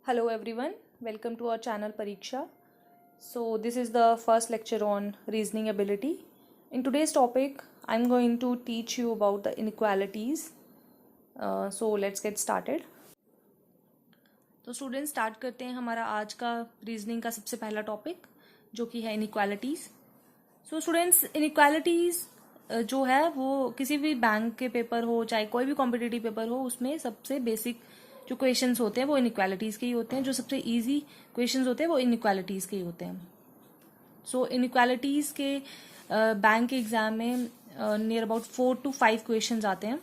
Hello everyone, welcome to our channel Pariksha. So this is the first lecture on reasoning ability. In today's topic, I'm going to teach you about the inequalities. So let's get started. तो student start करते हैं हमारा आज का reasoning का सबसे पहला topic जो कि है इनइक्वालिटीज. सो स्टूडेंट्स इनइक्वालिटीज जो है वो किसी भी बैंक के पेपर हो चाहे कोई भी कॉम्पिटिटिव पेपर हो उसमें सबसे बेसिक जो क्वेश्चंस होते हैं वो इनइक्वालिटीज के ही होते हैं. जो सबसे इजी क्वेश्चंस होते हैं वो इनइक्वालिटीज के ही होते हैं. सो इनइक्वालिटीज के बैंक के एग्जाम में नियर अबाउट 4 to 5 क्वेश्चंस आते हैं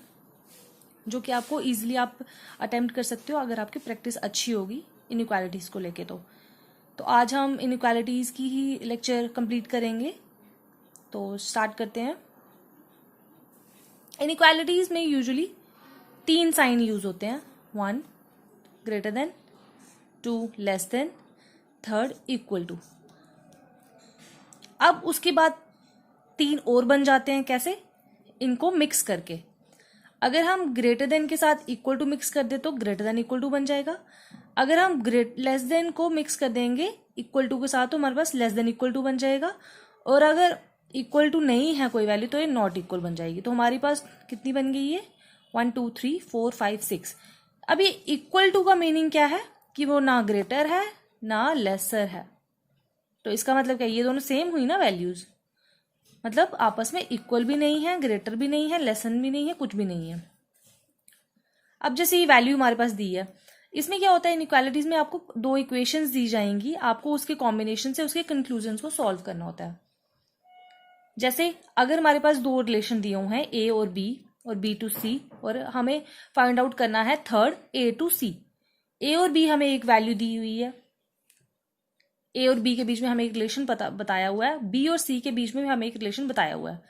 जो कि आपको इजीली आप अटेम्प्ट कर सकते हो अगर आपकी प्रैक्टिस अच्छी होगी इनइक्वालिटीज को लेके. तो आज हम इनइक्वालिटीज की ही लेक्चर कंप्लीट करेंगे. तो स्टार्ट करते हैं. इनइक्वालिटीज में यूजुअली 3 साइन यूज होते हैं. 1 greater than, 2 less than, 3 equal to. अब उसके बाद 3 और बन जाते हैं. कैसे? इनको मिक्स करके. अगर हम ग्रेटर देन के साथ इक्वल टू मिक्स कर दे तो ग्रेटर देन इक्वल टू बन जाएगा. अगर हम लेस देन को मिक्स कर देंगे इक्वल टू के साथ तो हमारे पास लेस देन इक्वल टू बन जाएगा. और अगर इक्वल टू नहीं है कोई वैल्यू तो ये नॉट इक्वल बन जाएगी. तो हमारे पास कितनी बन गई है? 1 2 3 4 5 6. अब ये इक्वल टू का मीनिंग क्या है कि वो ना ग्रेटर है ना लेसर है. तो इसका मतलब क्या? ये दोनों सेम हुई ना वैल्यूज. मतलब आपस में इक्वल भी नहीं है, ग्रेटर भी नहीं है, लेसन भी नहीं है, कुछ भी नहीं है. अब जैसे ये वैल्यू हमारे पास दी है इसमें क्या होता है इनइक्वालिटीज में आपको 2 इक्वेशंस दी जाएंगी. आपको उसके कॉम्बिनेशन से उसके कंक्लूजन्स को सॉल्व करना होता है. जैसे अगर हमारे पास 2 रिलेशन दिए हुए हैं ए और बी टू सी और हमें फाइंड आउट करना है थर्ड ए टू सी. ए और बी हमें एक वैल्यू दी हुई है. ए और बी के बीच में हमें एक रिलेशन बताया हुआ है. बी और सी के बीच में भी हमें एक रिलेशन बताया हुआ है.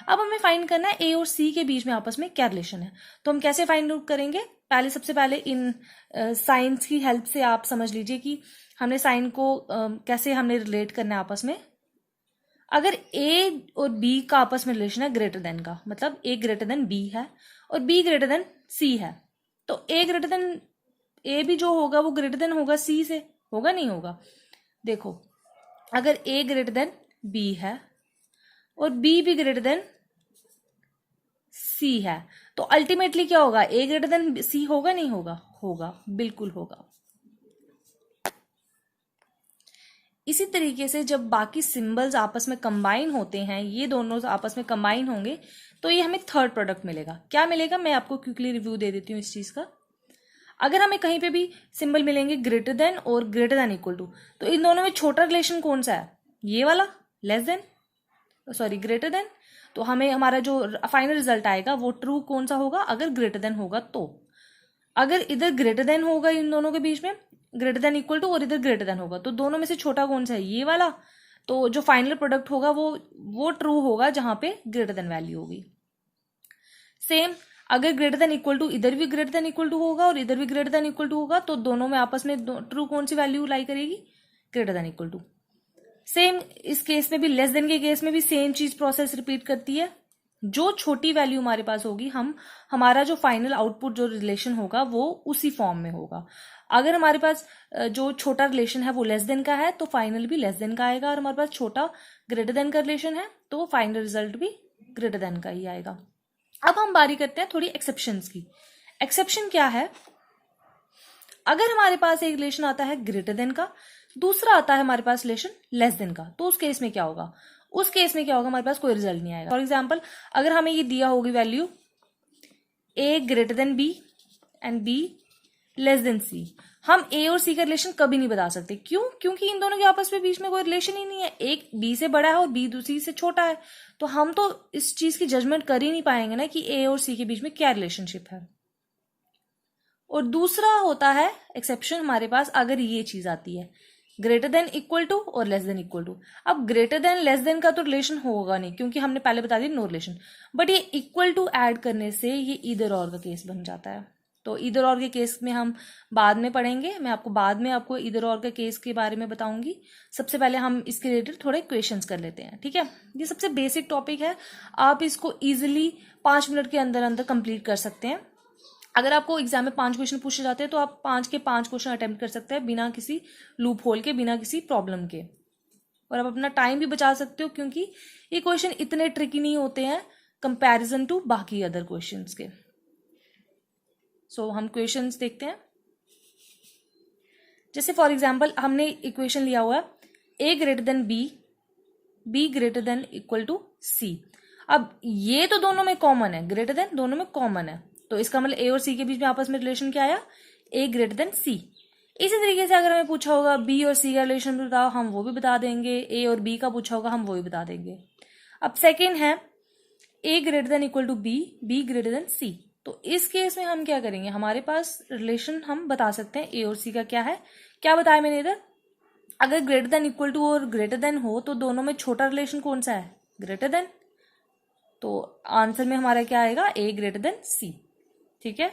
अब हमें फाइंड करना है ए और सी के बीच में आपस में क्या रिलेशन है. तो हम कैसे फाइंड आउट करेंगे? सबसे पहले इन साइंस की हेल्प से आप समझ लीजिए कि हमने साइन को कैसे हमने रिलेट करना है आपस में. अगर ए और बी का आपस में रिलेशन है ग्रेटर देन का, मतलब ए ग्रेटर देन बी है और बी ग्रेटर देन सी है, तो ए ग्रेटर देन ए भी जो होगा वो ग्रेटर देन होगा सी से. होगा नहीं होगा? देखो अगर ए ग्रेटर देन बी है और बी भी ग्रेटर देन सी है तो अल्टीमेटली क्या होगा? ए ग्रेटर देन सी होगा नहीं होगा? होगा, बिल्कुल होगा. इसी तरीके से जब बाकी सिंबल्स आपस में कंबाइन होते हैं, ये दोनों आपस में कंबाइन होंगे तो ये हमें थर्ड प्रोडक्ट मिलेगा. क्या मिलेगा? मैं आपको क्विकली रिव्यू दे देती हूँ इस चीज का. अगर हमें कहीं पे भी सिंबल मिलेंगे ग्रेटर देन और ग्रेटर देन इक्वल टू तो इन दोनों में छोटा रिलेशन कौन सा है? ये वाला, less than, sorry greater than. तो हमें हमारा जो फाइनल रिजल्ट आएगा वो ट्रू कौन सा होगा? अगर ग्रेटर देन होगा तो. अगर इधर ग्रेटर देन होगा इन दोनों के बीच में ग्रेटर देन इक्वल टू और इधर ग्रेटर देन होगा तो दोनों में से छोटा कौन सा है? ये वाला. तो जो फाइनल प्रोडक्ट होगा वो ट्रू होगा जहां पे ग्रेटर देन वैल्यू होगी. सेम अगर ग्रेटर देन इक्वल टू इधर भी ग्रेटर देन इक्वल टू होगा और इधर भी ग्रेटर देन इक्वल टू होगा तो दोनों में आपस में ट्रू कौन सी वैल्यू लाई करेगी? Greater than equal to. Same इस केस में भी, लेस देन के केस में भी सेम चीज प्रोसेस रिपीट करती है. जो छोटी वैल्यू हमारे पास होगी हमारा जो फाइनल आउटपुट जो रिलेशन होगा वो उसी फॉर्म में होगा. अगर हमारे पास जो छोटा रिलेशन है वो लेस देन का है तो फाइनल भी लेस देन का आएगा. और हमारे पास छोटा ग्रेटर देन का रिलेशन है तो फाइनल रिजल्ट भी ग्रेटर देन का ही आएगा. अब हम बारी करते हैं थोड़ी एक्सेप्शंस की. एक्सेप्शन क्या है? अगर हमारे पास एक रिलेशन आता है ग्रेटर देन का, दूसरा आता है हमारे पास रिलेशन लेस देन का, तो उस केस में क्या होगा? उस केस में क्या होगा? हमारे पास कोई रिजल्ट नहीं आएगा. फॉर एग्जाम्पल अगर हमें ये दिया होगी value A greater than B and B less than C, हम ए और सी का रिलेशन कभी नहीं बता सकते. क्यों? क्योंकि इन दोनों के आपस में बीच में कोई रिलेशन ही नहीं है. एक बी से बड़ा है और बी दूसरी से छोटा है, तो हम तो इस चीज की जजमेंट कर ही नहीं पाएंगे ना कि ए और सी के बीच में क्या रिलेशनशिप है. और दूसरा होता है एक्सेप्शन हमारे पास अगर ये चीज आती है ग्रेटर देन इक्वल टू और लेस देन इक्वल टू. अब ग्रेटर देन लेस देन का तो रिलेशन होगा नहीं क्योंकि हमने पहले बता दी नो रिलेशन, बट ये इक्वल टू ऐड करने से ये इधर और का केस बन जाता है. तो इधर और के केस में हम बाद में पढ़ेंगे. मैं आपको बाद में आपको इधर और के केस के बारे में बताऊंगी. सबसे पहले हम इसके रिलेटेड थोड़े क्वेश्चंस कर लेते हैं. ठीक है, ये सबसे बेसिक टॉपिक है. आप इसको इजिली 5 मिनट के अंदर अंदर कंप्लीट कर सकते हैं. अगर आपको एग्जाम में 5 क्वेश्चन पूछे जाते हैं तो आप 5 के 5 क्वेश्चन अटेम्प्ट कर सकते हैं बिना किसी लूप होल के, बिना किसी प्रॉब्लम के, और आप अपना टाइम भी बचा सकते हो क्योंकि ये क्वेश्चन इतने ट्रिकी नहीं होते हैं कंपैरिजन टू बाकी अदर क्वेश्चंस के। सो हम क्वेश्चंस देखते हैं। जैसे फॉर एग्जांपल हमने इक्वेशन लिया हुआ है A greater than B, B greater than equal to C. अब ये तो दोनों में कॉमन है, ग्रेटर देन दोनों में कॉमन है, तो इसका मतलब ए और सी के बीच में आपस में रिलेशन क्या आया, ए ग्रेटर देन सी। इसी तरीके से अगर हमें पूछा होगा बी और सी का रिलेशन बताओ, हम वो भी बता देंगे। ए और बी का पूछा होगा, हम वो भी बता देंगे। अब सेकेंड है A greater than equal to B, B greater than C. तो इस केस में हम क्या करेंगे, हमारे पास रिलेशन हम बता सकते हैं ए और सी का क्या है। क्या बताया मैंने इधर, अगर ग्रेटर देन इक्वल टू और ग्रेटर देन हो तो दोनों में छोटा रिलेशन कौन सा है, ग्रेटर देन। तो आंसर में हमारा क्या आएगा, ए ग्रेटर देन सी। ठीक है,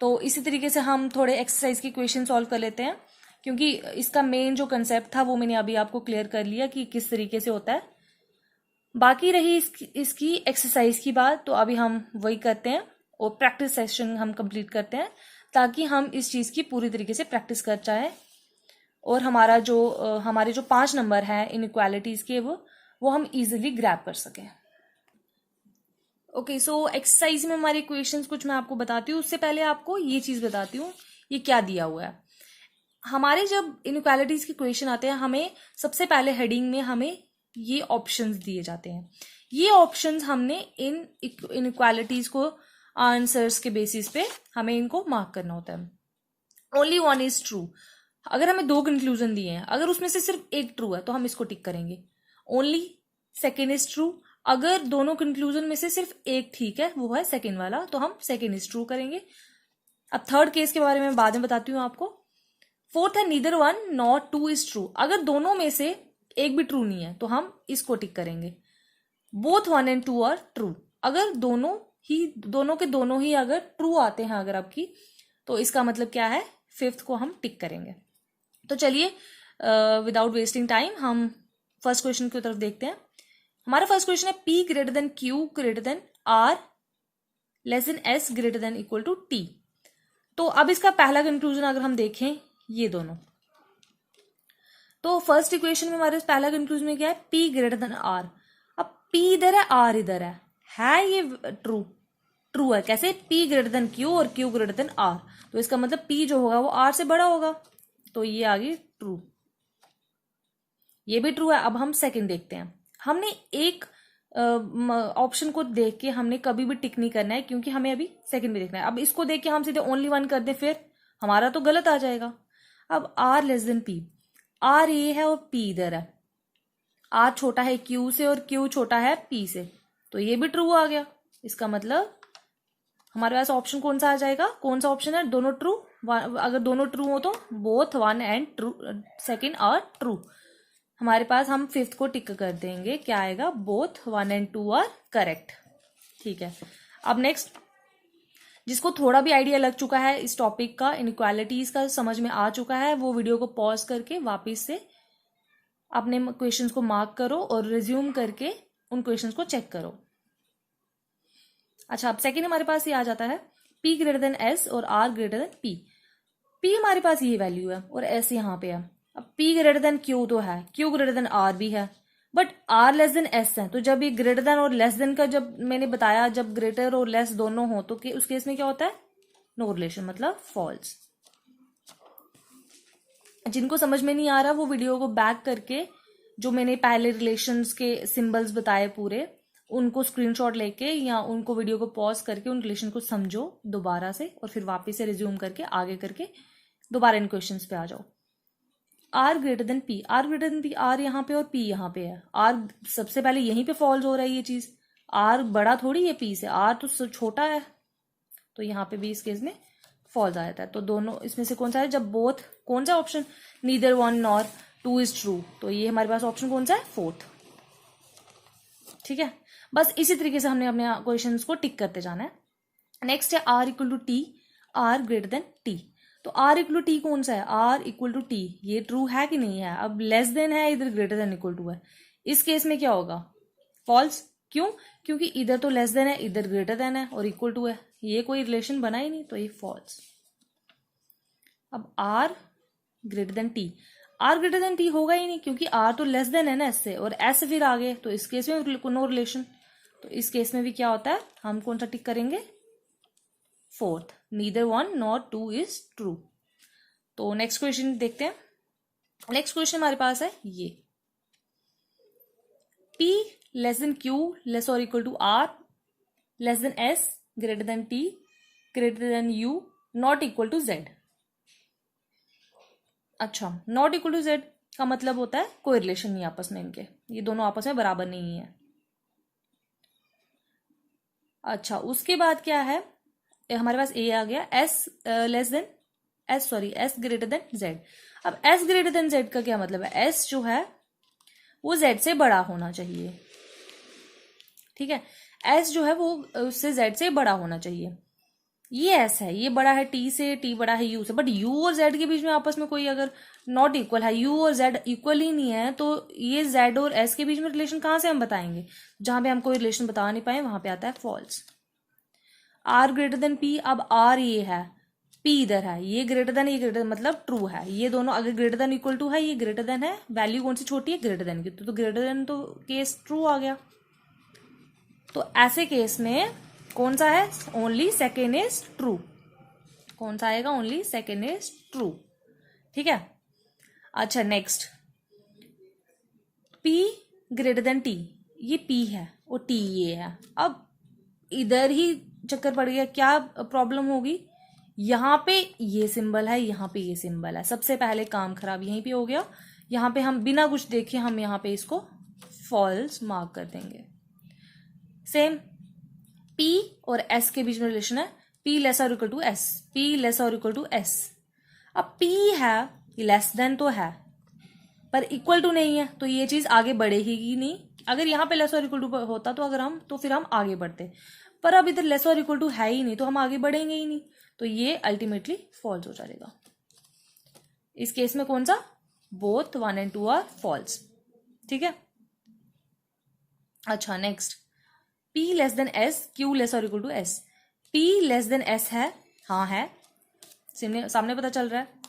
तो इसी तरीके से हम थोड़े एक्सरसाइज के क्वेश्चन सॉल्व कर लेते हैं, क्योंकि इसका मेन जो कंसेप्ट था वो मैंने अभी आपको क्लियर कर लिया कि किस तरीके से होता है। बाकी रही इसकी एक्सरसाइज की बात, तो अभी हम वही करते हैं और प्रैक्टिस सेशन हम कंप्लीट करते हैं ताकि हम इस चीज़ की पूरी तरीके से प्रैक्टिस कर चाहें और हमारे जो 5 नंबर हैं इनइक्वालिटीज़ के वो हम इजीली ग्रैब कर सकें। ओके, सो एक्सरसाइज में हमारे क्वेश्चंस कुछ मैं आपको बताती हूँ। उससे पहले आपको ये चीज़ बताती हूँ ये क्या दिया हुआ है। हमारे जब इनइक्वालिटीज़ के क्वेश्चन आते हैं, हमें सबसे पहले हेडिंग में हमें ये ऑप्शंस दिए जाते हैं। ये ऑप्शंस हमने इन इनइक्वालिटीज़ को आंसर्स के बेसिस पे हमें इनको मार्क करना होता है। Only one is true. अगर हमें 2 कंक्लूजन दिए हैं, अगर उसमें से सिर्फ एक ट्रू है तो हम इसको टिक करेंगे। Only second is true. अगर दोनों कंक्लूजन में से सिर्फ एक ठीक है, वो है सेकेंड वाला, तो हम सेकेंड इज ट्रू करेंगे। अब थर्ड केस के बारे में बाद में बताती हूँ आपको। फोर्थ है neither one nor two is true. अगर दोनों में से एक भी ट्रू नहीं है तो हम इसको टिक करेंगे। Both 1 and 2 are true. अगर दोनों के दोनों ही अगर ट्रू आते हैं अगर आपकी, तो इसका मतलब क्या है, फिफ्थ को हम टिक करेंगे। तो चलिए विदाउट वेस्टिंग टाइम हम फर्स्ट क्वेश्चन की तरफ देखते हैं। हमारा फर्स्ट क्वेश्चन है P greater than Q greater than R less than S greater than equal to T। तो अब इसका पहला कंक्लूजन अगर हम देखें, ये दोनों, तो फर्स्ट इक्वेशन में हमारे पहला कंक्लूजन में क्या है, P ग्रेटर देन R। अब P इधर है, R इधर है ये ट्रू है। कैसे, P ग्रेटर देन Q और Q ग्रेटर देन R, तो इसका मतलब P जो होगा वो R से बड़ा होगा, तो ये आ गई ट्रू। ये भी ट्रू है। अब हम सेकंड देखते हैं। हमने एक ऑप्शन को देख के हमने कभी भी टिक नहीं करना है, क्योंकि हमें अभी सेकंड में देखना है। अब इसको देख के हम सीधे ओनली वन कर दें, फिर हमारा तो गलत आ जाएगा। अब R less then P, R ये है और P इधर है। R छोटा है Q से और Q छोटा है P से, तो ये भी ट्रू आ गया। इसका मतलब हमारे पास ऑप्शन कौन सा आ जाएगा, कौन सा ऑप्शन है, दोनों ट्रू। अगर दोनों ट्रू हो तो both 1 and true second are true. हमारे पास हम फिफ्थ को टिक कर देंगे, क्या आएगा, बोथ 1 एंड 2 आर करेक्ट। ठीक है, अब नेक्स्ट, जिसको थोड़ा भी आइडिया लग चुका है इस टॉपिक का, इनइक्वालिटीज का समझ में आ चुका है, वो वीडियो को पॉज करके वापस से अपने क्वेश्चंस को मार्क करो और रिज्यूम करके उन क्वेश्चंस को चेक करो। अच्छा, अब सेकेंड हमारे पास ये आ जाता है P ग्रेटर देन S और R greater than P। P हमारे पास ये वैल्यू है और S यहाँ पे है। अब P ग्रेटर देन Q तो है, Q ग्रेटर देन R भी है, but R less than S है। तो जब ये ग्रेटर देन और लेस देन का जब मैंने बताया, जब ग्रेटर और लेस दोनों हो तो उस केस में क्या होता है, नो रिलेशन, मतलब फॉल्स। जिनको समझ में नहीं आ रहा वो वीडियो को बैक करके जो मैंने पहले रिलेशंस के सिंबल्स बताए पूरे, उनको स्क्रीनशॉट लेके या उनको वीडियो को पॉज करके उन रिलेशन को समझो दोबारा से और फिर वापस से रिज्यूम करके आगे करके दोबारा इन क्वेश्चंस पे आ जाओ। R greater than P, R greater than P, R यहाँ पे और P यहाँ पे है। R सबसे पहले यहीं पे फॉल्स हो रहा है ये चीज, R बड़ा थोड़ी है P से, R तो छोटा है, तो यहाँ पे भी इस केस में फॉल्स आ जाता है। तो दोनों इसमें से कौन सा है, जब बोथ, कौन सा option, neither 1 nor 2 is true, तो ये हमारे पास ऑप्शन कौन सा है, फोर्थ। ठीक है, बस इसी तरीके से हमने अपने क्वेश्चंस को टिक करते जाना है। नेक्स्ट है R equal to T, R greater than T। तो R इक्वल टू T कौन सा है, R इक्वल टू T, ये ट्रू है कि नहीं है। अब लेस देन है, इधर ग्रेटर देन इक्वल टू है, इस केस में क्या होगा, फॉल्स। क्यों? क्योंकि इधर तो लेस देन है, इधर ग्रेटर देन है और इक्वल टू है, ये कोई रिलेशन बना ही नहीं, तो ये फॉल्स। अब R greater than T, R greater than T होगा ही नहीं क्योंकि आर तो लेस देन है ना एस से, और एस फिर आगे, तो इस केस में नो रिलेशन। तो इस केस में भी क्या होता है, हम कौन सा टिक करेंगे? Fourth, neither one nor two is true. तो नेक्स्ट क्वेश्चन देखते हैं। नेक्स्ट क्वेश्चन हमारे पास है ये, P less than Q less और equal to R less than S greater than T greater than U not equal to Z। अच्छा, not equal to Z का मतलब होता है कोई रिलेशन नहीं आपस में इनके, ये दोनों आपस में बराबर नहीं है। अच्छा, उसके बाद क्या है, हमारे पास A आ गया, S less than S greater then Z। अब S ग्रेटर देन Z का क्या मतलब है? S जो है वो Z से बड़ा होना चाहिए, ठीक है, S जो है वो उससे Z से बड़ा होना चाहिए। ये S है, ये बड़ा है T से, T बड़ा है U से, बट U और Z के बीच में आपस में कोई अगर नॉट इक्वल है, U और Z इक्वल ही नहीं है, तो ये Z और S के बीच में रिलेशन कहाँ से हम बताएंगे? जहां पे हम कोई रिलेशन बता नहीं पाए वहां पे आता है false. R greater than P, अब R ये है, P इधर है, ये ग्रेटर देन, ये ग्रेटर मतलब ट्रू है, ये दोनों अगर ग्रेटर देन इक्वल टू है, ये ग्रेटर देन है, वैल्यू कौन सी छोटी है? ग्रेटर देन की, तो ग्रेटर देन तो केस ट्रू आ गया। तो ऐसे केस में कौन सा है? Only second is true. कौन सा आएगा? ओनली सेकेंड इज ट्रू, ठीक है। अच्छा, next, P greater than T, ये P है और T ये है। अब इधर ही चक्कर पड़ गया, क्या प्रॉब्लम होगी? यहाँ पे ये सिंबल है, यहाँ पे ये सिंबल है, सबसे पहले काम खराब यहीं पे हो गया। यहाँ पे हम बिना कुछ देखे हम यहाँ पे इसको फॉल्स मार्क कर देंगे। सेम P और S के बीच में रिलेशन है, P लेस और equal to S, P less और इक्वल टू S। अब P है, लेस देन तो है पर इक्वल टू नहीं है, तो ये चीज आगे बढ़ेगी नहीं। अगर यहाँ पे लेस और इक्वल टू होता तो अगर हम, तो फिर हम आगे बढ़ते, पर अब इधर लेस और इक्वल टू है ही नहीं, तो हम आगे बढ़ेंगे ही नहीं, तो ये अल्टीमेटली फॉल्स हो जाएगा। इस केस में कौन सा? बोथ 1 and 2 आर फॉल्स, ठीक है। अच्छा, next, P less than S, Q less और equal to S। P less than S है, हाँ है, सामने पता चल रहा है,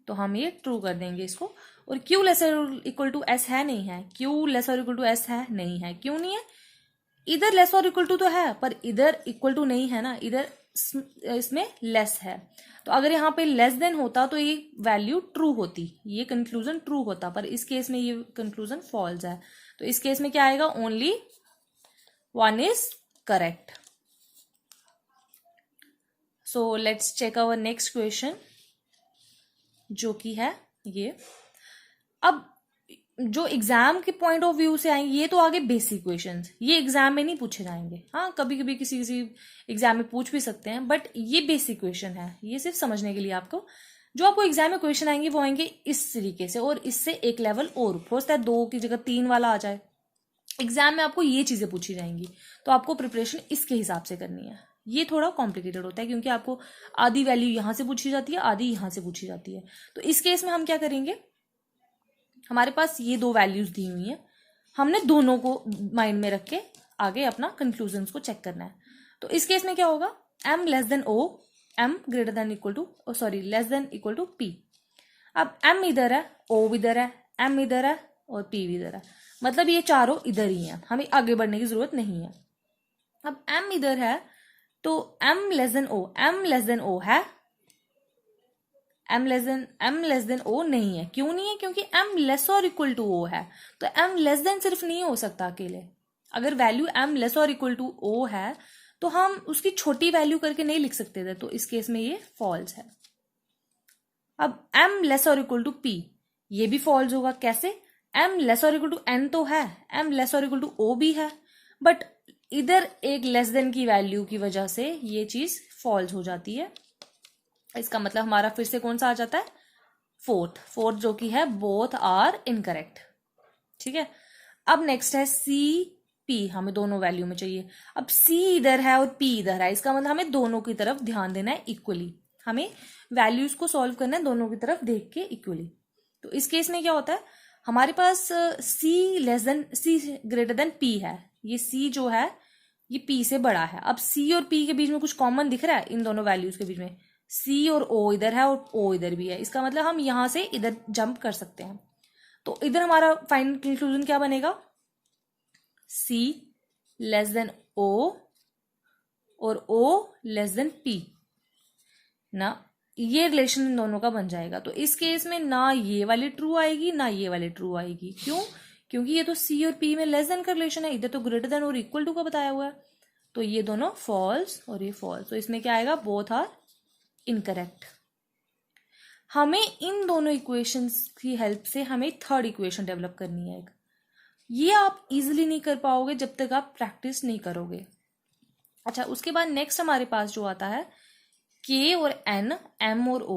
तो हम ये ट्रू कर देंगे इसको। और Q लेस और इक्वल टू S है, नहीं है, Q लेस और इक्वल टू S है, नहीं है, क्यों नहीं है? इधर लेस और इक्वल टू तो है पर इधर इक्वल टू नहीं है ना, इधर इसमें लेस है, तो अगर यहाँ पे लेस देन होता तो ये वैल्यू ट्रू होती, ये कंक्लूजन ट्रू होता, पर इस केस में ये कंक्लूजन फॉल्स है। तो इस केस में क्या आएगा? Only 1 is correct. So let's check our next question, जो कि है ये। अब जो एग्जाम के पॉइंट ऑफ व्यू से आएंगे ये तो आगे बेसिक क्वेश्चंस, ये एग्जाम में नहीं पूछे जाएंगे, हाँ कभी कभी किसी एग्जाम में पूछ भी सकते हैं, बट ये बेसिक क्वेश्चन है, ये सिर्फ समझने के लिए आपको। जो आपको एग्जाम में क्वेश्चन आएंगे वो आएंगे इस तरीके से, और इससे एक लेवल और, हो सकता है 2 की जगह 3 वाला आ जाए। एग्जाम में आपको ये चीजें पूछी जाएंगी, तो आपको प्रिपरेशन इसके हिसाब से करनी है। ये थोड़ा कॉम्प्लिकेटेड होता है क्योंकि आपको आधी वैल्यू यहां से पूछी जाती है, आधी यहां से पूछी जाती है। तो इस केस में हम क्या करेंगे, हमारे पास ये 2 वैल्यूज दी हुई हैं, हमने दोनों को माइंड में रख के आगे अपना कंक्लूजन्स को चेक करना है। तो इस केस में क्या होगा? m less than o, m greater than equal to, less than equal to p। अब m इधर है, o इधर है, m इधर है और p इधर है, मतलब ये चारों इधर ही हैं, हमें आगे बढ़ने की जरूरत नहीं है। अब m इधर है तो m less than o, m less than o है, m लेस देन o नहीं है, क्यों नहीं है? क्योंकि m लेस और इक्वल टू o है, तो m लेस देन सिर्फ नहीं हो सकता अकेले। अगर वैल्यू m लेस और इक्वल टू o है तो हम उसकी छोटी वैल्यू करके नहीं लिख सकते थे, तो इस केस में ये फॉल्स है। अब m लेस और इक्वल टू p, ये भी फॉल्स होगा। कैसे? m लेस और इक्वल टू n तो है, m लेस और इक्वल टू o भी है, बट इधर एक लेस देन की वैल्यू की वजह से ये चीज फॉल्स हो जाती है। इसका मतलब हमारा फिर से कौन सा आ जाता है? फोर्थ, जो कि है बोथ आर इनकरेक्ट, ठीक है। अब नेक्स्ट है सी पी, हमें दोनों वैल्यू में चाहिए। अब सी इधर है और पी इधर है, इसका मतलब हमें दोनों की तरफ ध्यान देना है इक्वली, हमें वैल्यूज को सॉल्व करना है दोनों की तरफ देख के इक्वली। तो इस केस में क्या होता है, हमारे पास सी ग्रेटर देन पी है, ये C जो है ये P से बड़ा है। अब C और P के बीच में कुछ कॉमन दिख रहा है इन दोनों वैल्यूज के बीच में, C और O इधर है और O इधर भी है, इसका मतलब हम यहां से इधर जंप कर सकते हैं। तो इधर हमारा फाइनल कंक्लूजन क्या बनेगा, C लेस देन O और O लेस देन P ना, ये रिलेशन इन दोनों का बन जाएगा। तो इस केस में ना ये वाली ट्रू आएगी ना ये वाली ट्रू आएगी। क्यों? क्योंकि ये तो C और P में लेस देन का रिलेशन है, इधर तो ग्रेटर देन और इक्वल टू का बताया हुआ है। तो ये दोनों फॉल्स और ये फॉल्स, तो इसमें क्या आएगा, बोथ आर इनकरेक्ट। हमें इन दोनों इक्वेशंस की हेल्प से हमें थर्ड इक्वेशन डेवलप करनी है एक। ये आप इजिली नहीं कर पाओगे जब तक आप प्रैक्टिस नहीं करोगे। अच्छा, उसके बाद नेक्स्ट हमारे पास जो आता है K और N, M और O।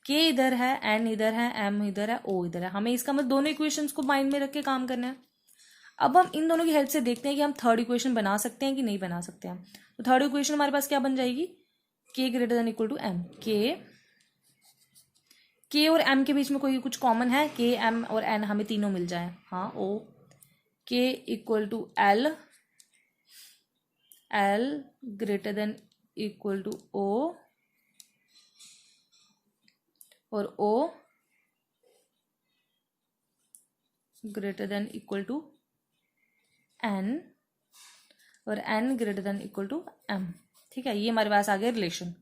K इधर है, N इधर है, M इधर है, O इधर है। हमें इसका मतलब दोनों इक्वेशंस को माइंड में रख के काम करना है। अब हम इन दोनों की हेल्प से देखते हैं कि हम थर्ड इक्वेशन बना सकते हैं कि नहीं बना सकते हैं। तो थर्ड इक्वेशन हमारे पास क्या बन जाएगी, K greater than equal to M। K और M के बीच में कोई कुछ कॉमन है, K, M और N हमें तीनों मिल जाए। हाँ, O K equal to L greater than equal to O और O greater than equal to N और N greater than equal to M। ठीक है, ये हमारे पास आ गया रिलेशन।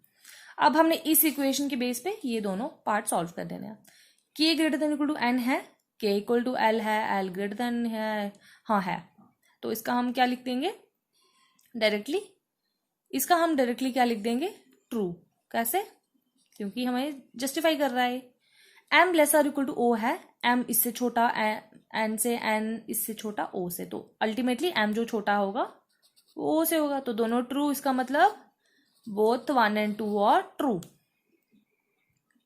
अब हमने इस इक्वेशन के बेस पे ये दोनों पार्ट सॉल्व कर देने हैं। K greater than equal to N है, K इक्वल टू L है, L ग्रेटर देन है, हाँ है। तो इसका हम क्या लिख देंगे डायरेक्टली, इसका हम डायरेक्टली क्या लिख देंगे, ट्रू। कैसे? क्योंकि हमें जस्टिफाई कर रहा है। M less or equal to O है, M इससे छोटा, N से, N इससे छोटा O से, तो अल्टीमेटली M जो छोटा होगा वो O से होगा। तो दोनों ट्रू, इसका मतलब बोथ 1 and 2 और ट्रू।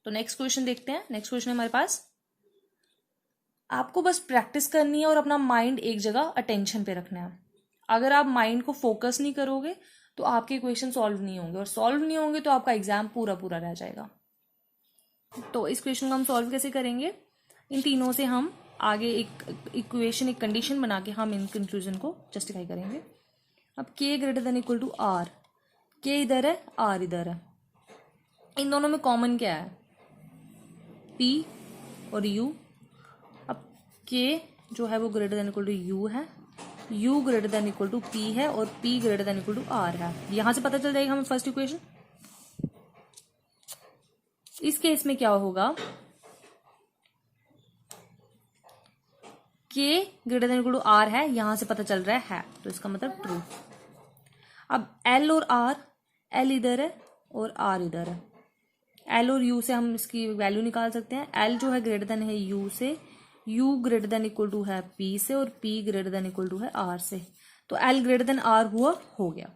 तो नेक्स्ट क्वेश्चन देखते हैं। नेक्स्ट क्वेश्चन हमारे पास, आपको बस प्रैक्टिस करनी है और अपना माइंड एक जगह अटेंशन पे रखना है। अगर आप माइंड को फोकस नहीं करोगे तो आपके क्वेश्चन सॉल्व नहीं होंगे, और सॉल्व नहीं होंगे तो आपका एग्जाम पूरा पूरा रह जाएगा। तो इस क्वेश्चन को हम सॉल्व कैसे करेंगे, इन तीनों से हम आगे एक इक्वेशन, एक कंडीशन बना के हम इन कंक्लूजन को जस्टिफाई करेंगे। अब K greater than equal to R, K इधर है, R इधर है, इन दोनों में कॉमन क्या है, P और U। अब K जो है वो greater than equal to U है, U greater than equal to P है और P greater than equal to R है। यहां से पता चल जाएगा हमें फर्स्ट इक्वेशन। इस केस में क्या होगा, K greater than equal to R है, यहां से पता चल रहा है, तो इसका मतलब ट्रू। अब L और R, L इधर है और R इधर है, L और U से हम इसकी वैल्यू निकाल सकते हैं। L जो है ग्रेटर देन है U से, U greater than equal to है P से और P greater than equal to है R से। तो L ग्रेटर देन R हुआ, हो गया।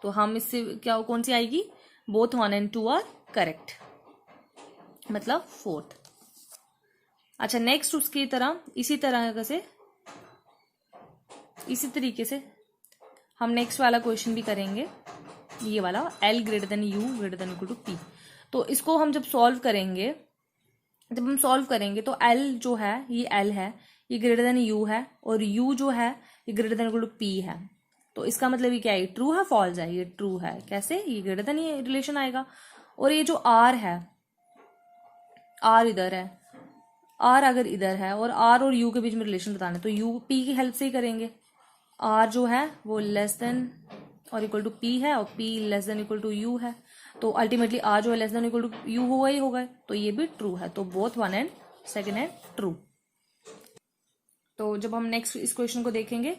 तो हम इससे क्या, कौन सी आएगी, बोथ 1 and 2 आर करेक्ट, मतलब फोर्थ। अच्छा, नेक्स्ट उसकी तरह इसी तरीके से हम नेक्स्ट वाला क्वेश्चन भी करेंगे, ये वाला L greater than U greater than equal to P। तो इसको हम जब सॉल्व करेंगे तो L जो है, ये L है, ये ग्रेटर देन U है, और U जो है ये greater than equal to P है। तो इसका मतलब ये क्या है, ट्रू है फॉल्स है, ये ट्रू है। कैसे, ये ग्रेटर देन ये रिलेशन आएगा। और ये जो R है, R इधर है, R अगर इधर है और R और U के बीच में रिलेशन बताना है तो U P की हेल्प से ही करेंगे। R जो है वो लेस देन और इक्वल टू P है और P less than equal to U है, तो अल्टीमेटली R जो है less than equal to U होगा ही होगा, तो ये भी ट्रू है। तो बोथ 1 and 2 है ट्रू। तो जब हम नेक्स्ट इस क्वेश्चन को देखेंगे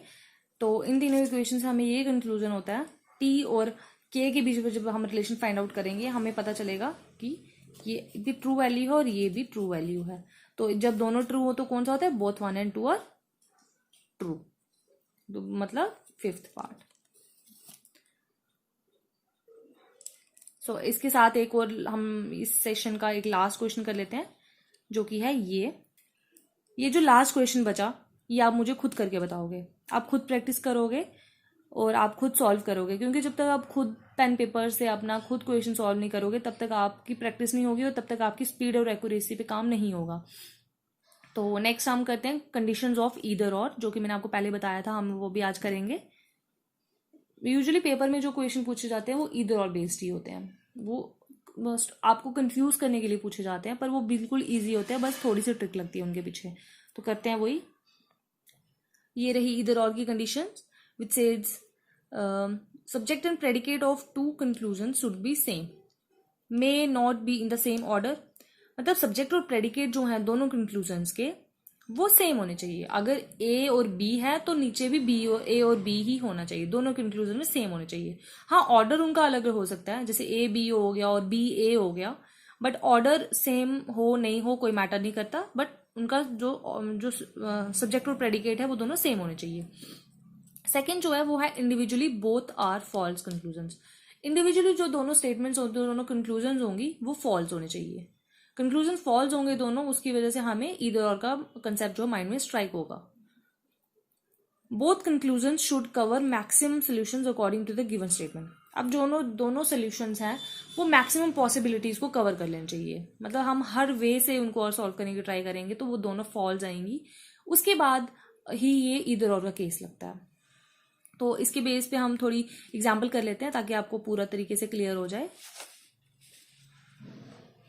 तो इन तीनों इक्वेशन से हमें ये कंक्लूजन होता है, T और K के बीच में जब हम रिलेशन फाइंड आउट करेंगे हमें पता चलेगा कि ये भी ट्रू वैल्यू है और ये भी ट्रू वैल्यू है। तो जब दोनों ट्रू हो तो कौन सा होता है, बोथ 1 and 2 आर ट्रू, तो मतलब फिफ्थ पार्ट। सो इसके साथ एक और हम इस सेशन का एक लास्ट क्वेश्चन कर लेते हैं, जो कि है ये जो लास्ट क्वेश्चन बचा ये आप मुझे खुद करके बताओगे। आप खुद प्रैक्टिस करोगे और आप खुद सॉल्व करोगे, क्योंकि जब तक आप खुद पेन पेपर से अपना खुद क्वेश्चन सॉल्व नहीं करोगे तब तक आपकी प्रैक्टिस नहीं होगी और तब तक आपकी स्पीड और एक्यूरेसी पे काम नहीं होगा। तो नेक्स्ट हम करते हैं कंडीशंस ऑफ ईदर और, जो कि मैंने आपको पहले बताया था, हम वो भी आज करेंगे। यूजुअली पेपर में जो क्वेश्चन पूछे जाते हैं वो ईदर और बेस्ड ही होते हैं, वो बस आपको कंफ्यूज करने के लिए पूछे जाते हैं, पर वो बिल्कुल ईजी होते हैं, बस थोड़ी सी ट्रिक लगती है उनके पीछे। तो करते हैं वही। ये रही ईदर और की condition, which says subject and predicate of two conclusion should be same, may not be in the same order. मतलब सब्जेक्ट और प्रेडिकेट जो है दोनों कंक्लूजन्स के, वो सेम होने चाहिए। अगर ए और बी है तो नीचे भी बी और ए और बी ही होना चाहिए, दोनों कंक्लूजन में सेम होने चाहिए। हाँ, ऑर्डर उनका अलग हो सकता है, जैसे ए बी हो गया और बी ए हो गया, बट ऑर्डर सेम हो नहीं हो कोई मैटर नहीं करता, बट उनका जो जो सब्जेक्ट और प्रेडिकेट है वो दोनों सेम होने चाहिए। सेकेंड जो है वो है individually both are false conclusions. Individually जो दोनों स्टेटमेंट्स होंगे, दोनों कंक्लूजन होंगी, वो फॉल्स होने चाहिए। कंक्लूजन फॉल्स होंगे दोनों, उसकी वजह से हमें ईदर और का कंसेप्ट जो माइंड में स्ट्राइक होगा। Both conclusion should cover maximum solutions according to the given statement. अब दोनों सोल्यूशंस हैं वो मैक्सिमम पॉसिबिलिटीज को कवर कर लेना चाहिए, मतलब हम हर वे से उनको और सॉल्व करने की ट्राई करेंगे तो वो दोनों फॉल्स आएंगी, उसके बाद ही ये ईदर और का केस लगता है। तो इसके बेस पे हम थोड़ी एग्जाम्पल कर लेते हैं ताकि आपको पूरा तरीके से क्लियर हो जाए।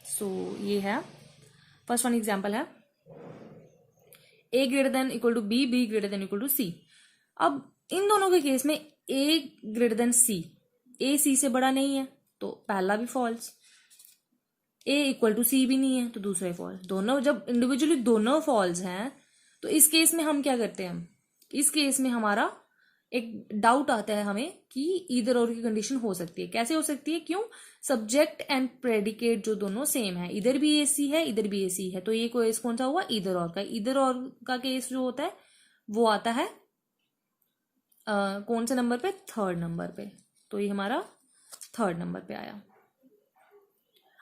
सो ये है फर्स्ट वन एग्जाम्पल है, A greater than equal to B, B greater than equal to C. अब इन दोनों के केस में ए ग्रेटर देन सी, ए सी से बड़ा नहीं है तो पहला भी फॉल्स, ए इक्वल टू सी भी नहीं है तो दूसरा ही फॉल्स। दोनों जब इंडिविजुअली दोनों फॉल्स हैं तो इस केस में हम क्या करते हैं, इस केस में हमारा एक डाउट आता है हमें कि ईदर और की कंडीशन हो सकती है। कैसे हो सकती है, क्यों, सब्जेक्ट एंड प्रेडिकेट जो दोनों सेम है, इधर भी एसी है इधर भी एसी है, तो ये केस कौन सा हुआ, ईदर और का। ईदर और का केस जो होता है वो आता है कौन से नंबर पे, थर्ड नंबर पे, तो ये हमारा थर्ड नंबर पे आया।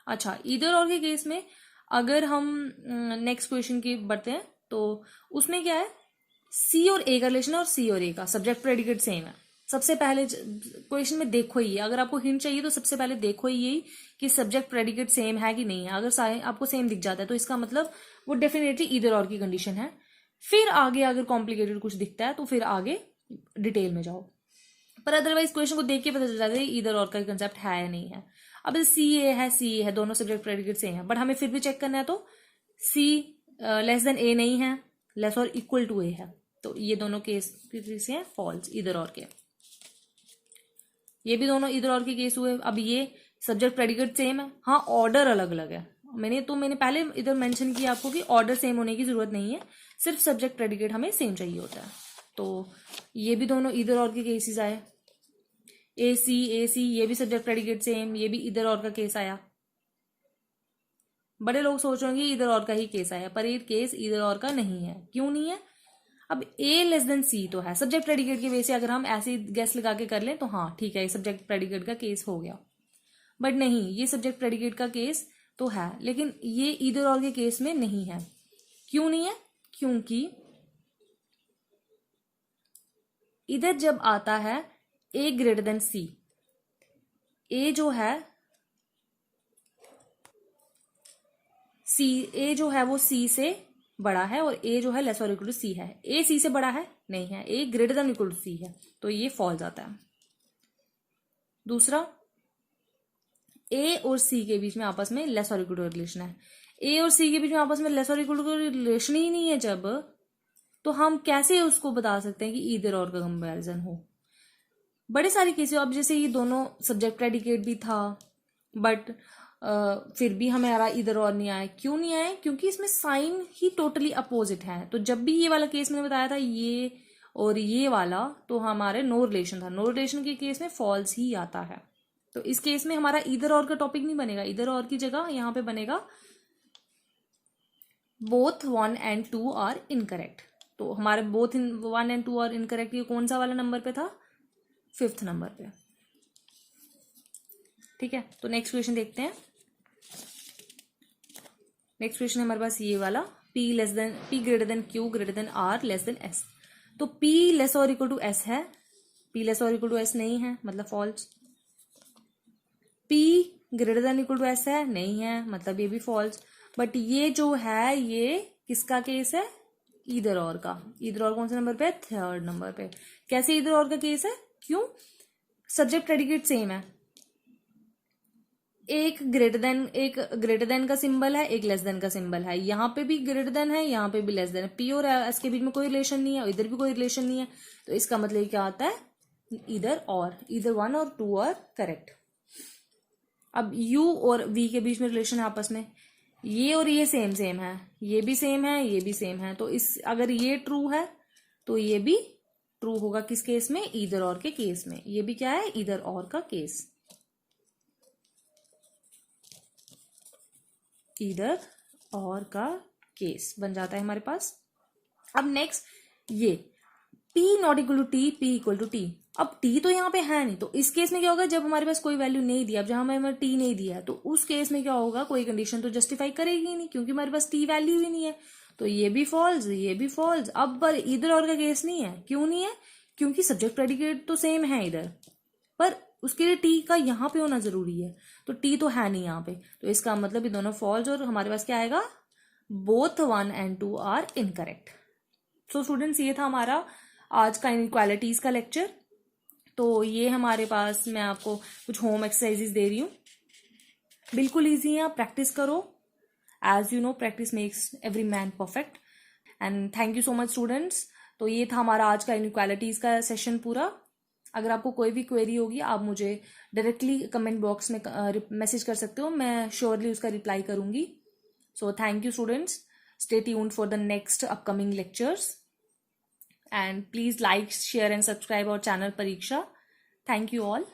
अच्छा, ईदर और के केस में अगर हम नेक्स्ट क्वेश्चन की बढ़ते हैं तो उसमें क्या है, सी और ए का रिलेशन और सी और ए का सब्जेक्ट प्रेडिकेट सेम है। सबसे पहले क्वेश्चन में देखो ही, अगर आपको हिंट चाहिए तो सबसे पहले देखो ही यही कि सब्जेक्ट प्रेडिकेट सेम है कि नहीं है। अगर आपको सेम दिख जाता है तो इसका मतलब वो डेफिनेटली ईदर और की कंडीशन है। फिर आगे अगर कॉम्प्लिकेटेड कुछ दिखता है तो फिर आगे डिटेल में जाओ, पर अदरवाइज क्वेश्चन को देख के पता चल जाता है ईदर और का कंसेप्ट है या नहीं है। अब सी ए है दोनों सब्जेक्ट प्रेडिकेट सेम है, बट हमें फिर भी चेक करना है, तो सी लेस देन ए नहीं है, लेस और इक्वल टू ए है, तो ये दोनों केस किस हैं, फॉल्स, ईदर और के। ये भी दोनों ईदर और के केस हुए। अब ये सब्जेक्ट प्रेडिकेट सेम है, हाँ ऑर्डर अलग अलग है। मैंने पहले इधर मेंशन किया आपको कि ऑर्डर सेम होने की जरूरत नहीं है, सिर्फ सब्जेक्ट प्रेडिकेट हमें सेम चाहिए होता है। तो ये भी दोनों ईदर और के केसेस आए। ए सी ये भी सब्जेक्ट प्रेडिकेट सेम, ये भी ईदर और का केस आया। बड़े लोग सोच रहे होंगे ईदर और का ही केस आया, पर ये केस ईदर और का नहीं है। क्यों नहीं है, अब ए लेस देन सी तो है, सब्जेक्ट प्रेडिकेट की वजह से अगर हम ऐसे गैस लगा के कर लें तो हाँ ठीक है, ये सब्जेक्ट प्रेडिकेट का केस हो गया, बट नहीं, ये सब्जेक्ट प्रेडिकेट का केस तो है, लेकिन ये ईदर और के केस में नहीं है। क्यों नहीं है, क्योंकि इधर जब आता है ए ग्रेटर देन सी, ए जो है सी, ए जो है वो सी से बड़ा है और ए जो है लेस और इक्वल टू सी है। ए सी से बड़ा है नहीं है, A greater than equal to सी है, तो ये फॉल्स आता है। दूसरा, ए और सी के बीच में आपस में लेस और इक्वल टू रिलेशन है। ए और सी के बीच में आपस में लेस और इक्वल टू रिलेशन ही नहीं है जब, तो हम कैसे उसको बता सकते हैं कि ईदर और का कंपैरिजन हो। बड़े सारे केस, अब जैसे ये दोनों सब्जेक्ट प्रेडिकेट भी था, बट फिर भी हमारा इधर और नहीं आया। क्यों नहीं आया, क्योंकि इसमें साइन ही टोटली अपोजिट है। तो जब भी ये वाला केस मैंने बताया था, ये और ये वाला, तो हमारे नो रिलेशन था, नो रिलेशन के केस में फॉल्स ही आता है। तो इस केस में हमारा इधर और का टॉपिक नहीं बनेगा, इधर और की जगह यहाँ पे बनेगा बोथ 1 and 2 आर इनकरेक्ट। तो हमारे बोथ 1 and 2 आर इनकरेक्ट, ये कौन सा वाला नंबर पे था, 5th नंबर पे। ठीक है, तो नेक्स्ट क्वेश्चन देखते हैं। नेक्स्ट क्वेश्चन हमारे पास ये वाला, P greater than Q greater than R less than S। तो P लेस और इक्वल टू S है, P लेस और इक्वल टू S नहीं है, मतलब false. P greater than equal to S है, नहीं है, मतलब ये भी फॉल्स। बट ये जो है ये किसका केस है? ईदर और का। ईदर और कौन से नंबर पे है? थर्ड नंबर पे। कैसे ईदर और का केस है? क्यों? सब्जेक्ट प्रेडिकेट सेम है, एक ग्रेटर देन का सिंबल है, एक लेस देन का सिंबल है। यहाँ पे भी ग्रेटर देन है, यहाँ पे भी लेस देन है। पी और एस के बीच में कोई रिलेशन नहीं है और इधर भी कोई रिलेशन नहीं है, तो इसका मतलब क्या आता है? इधर और, इधर 1 और 2 आर करेक्ट। अब यू और वी के बीच में रिलेशन है आपस में, ये और ये सेम सेम है, ये भी सेम है, ये भी सेम है, तो इस अगर ये ट्रू है तो ये भी ट्रू होगा। किस केस में? ईदर और के केस में। ये भी क्या है? ईदर और का केस। ईदर और का केस बन जाता है हमारे पास। अब नेक्स्ट ये P not equal to T, P equal to T. अब T तो यहाँ पे है नहीं, तो इस केस में क्या होगा? जब हमारे पास कोई वैल्यू नहीं दिया, अब जहां हमें T नहीं दिया, तो उस केस में क्या होगा? कोई कंडीशन तो जस्टिफाई करेगी ही नहीं, क्योंकि हमारे पास T वैल्यू ही नहीं है। तो ये भी फॉल्स, ये भी फॉल्स। अब पर इधर और का केस नहीं है। क्यों नहीं है? क्योंकि सब्जेक्ट प्रेडिकेट तो सेम है इधर, पर उसके लिए टी का यहाँ पे होना जरूरी है, तो टी तो है नहीं यहाँ पे, तो इसका मतलब ये दोनों फॉल्स, और हमारे पास क्या आएगा? Both 1 and 2 are incorrect. So students, ये था हमारा आज का इनइक्वालिटीज का लेक्चर। तो ये हमारे पास, मैं आपको कुछ होम एक्सरसाइजेस दे रही हूँ, बिल्कुल ईजी है, आप प्रैक्टिस करो। As you know, practice makes every man perfect. And thank you so much students. तो ये था हमारा आज का इनइक्वालिटीज का सेशन पूरा। अगर आपको कोई भी क्वेरी होगी, आप मुझे डायरेक्टली कमेंट बॉक्स में मैसेज कर सकते हो, मैं श्योरली उसका रिप्लाई करूंगी। So thank you students, stay tuned for the next upcoming lectures, and please like, share and subscribe our channel Pariksha. Thank you all.